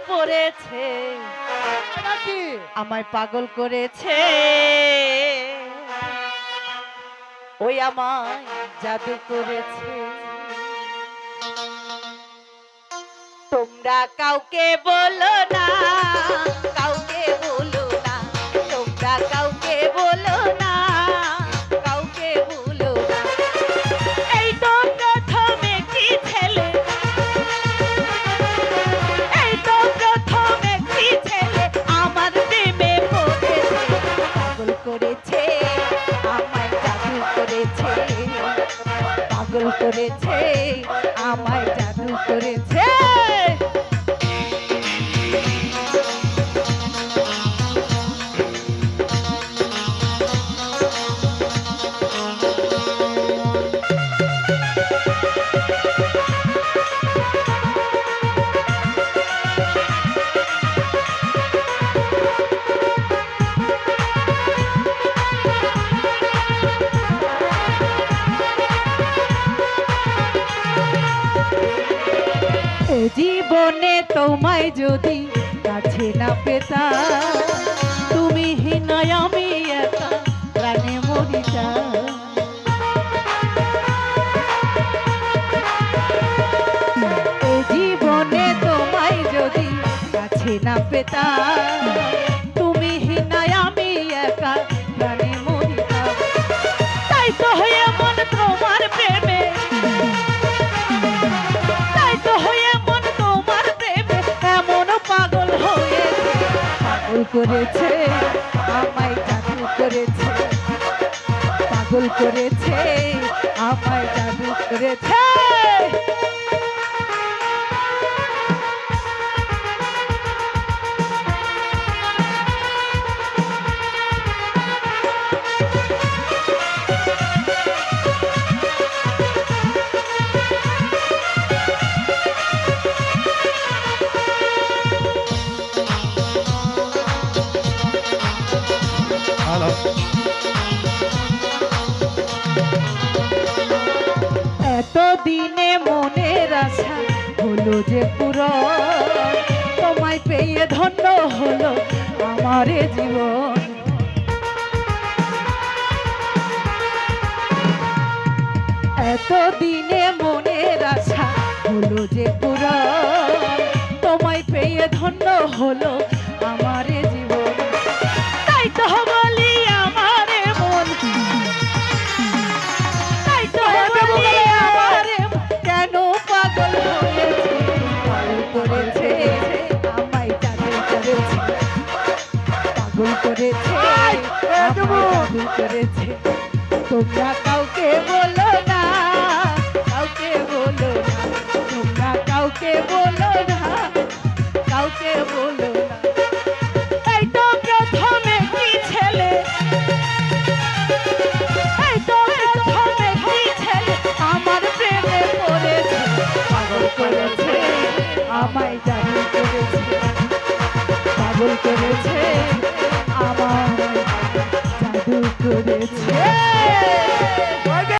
পড়েছে, নাকি? আমায় পাগল করেছে, ওই আমায় জাদু করেছে। তোমরা কাউকে বলো না, কাউকে বলো না, তোমরা কাউকে বলো না, কাউকে বলো না। এই তো প্রথম একটি ছেলে, এই তো প্রথম একটি ছেলে আমার প্রেমে পড়েছে, পাগল করেছে, আমায় জাদু করেছে, পাগল করেছে, আমায় জাদু করেছে। জীবনে তোমায় যদি কাছে না পেতাম, তুমি হীনায় আমি একা প্রাণে মরিতাম। জীবনে তোমায় যদি কাছে না পেতাম, তুমি হীনায় আমি একা প্রাণে মরিতাম। তাই তো হয়ে মন তোমার প্রেমে, তাই তো হয়ে মন তোমার প্রেমে এমন পাগল হয়েছে, পাগল করেছে, আমায় জাদু করেছে, পাগল করেছে, আমায় জাদু করেছে। এতদিনে মনের আশা হলো যে পূরণ, তোমায় পেয়ে ধন্য হলো আমার জীবন। এতদিনে মনের আশা হলো যে পূরণ, তোমায় পেয়ে ধন্য হলো আমার জীবন। তাই তো বলি আমার মন, তাই তো বলি আমার কেন পাগল হয়েছে, পাগল করেছে, আমায় জাদু করেছে, পাগল করেছে, আমায় জাদু করেছে। তোমরা কাউকে বলো না, কাউকে বলো না, তোমরা কাউকে বলো না, কাউকে বলো না। এই তো প্রথম একটি ছেলে, এই তো প্রথম একটি ছেলে আমার প্রেমে পড়েছে, পাগল করেছে, আমায় জাদু করেছে, পাগল করেছে, আমায় জাদু করেছে।